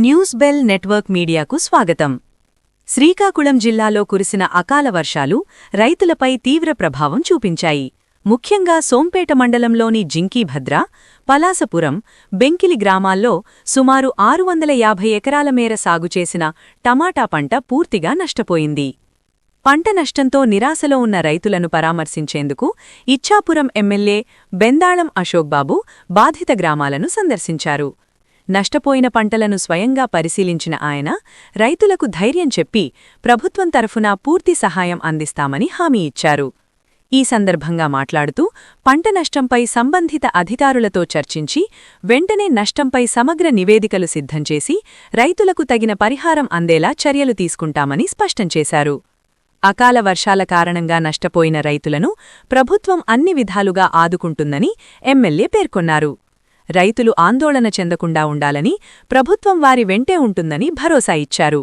News bell network మీడియాకు స్వాగతం. శ్రీకాకుళం జిల్లాలో కురిసిన అకాల వర్షాలు రైతులపై తీవ్ర ప్రభావం చూపించాయి. ముఖ్యంగా సోంపేట మండలంలోని జింకీభద్ర, పలాసపురం, బెంకిలి గ్రామాల్లో సుమారు 650 ఎకరాల మేర సాగుచేసిన టమాటా పంట పూర్తిగా నష్టపోయింది. పంట నష్టంతో నిరాశలో ఉన్న రైతులను పరామర్శించేందుకు ఇచ్ఛాపురం ఎమ్మెల్యే బెందాళం అశోక్బాబు బాధిత గ్రామాలను సందర్శించారు. నష్టపోయిన పంటలను స్వయంగా పరిశీలించిన ఆయన రైతులకు ధైర్యం చెప్పి ప్రభుత్వం తరఫున పూర్తి సహాయం అందిస్తామని హామీ ఇచ్చారు. ఈ సందర్భంగా మాట్లాడుతూ పంట నష్టంపై సంబంధిత అధికారులతో చర్చించి వెంటనే నష్టంపై సమగ్ర నివేదికలు సిద్ధం చేసి రైతులకు తగిన పరిహారం అందేలా చర్యలు తీసుకుంటామని స్పష్టం చేశారు. అకాల వర్షాల కారణంగా నష్టపోయిన రైతులను ప్రభుత్వం అన్ని విధాలుగా ఆదుకుంటుందని ఎమ్మెల్యే పేర్కొన్నారు. రైతులు ఆందోళన చెందకుండా ఉండాలని ప్రభుత్వం వారి వెంటే ఉంటుందని భరోసా ఇచ్చారు.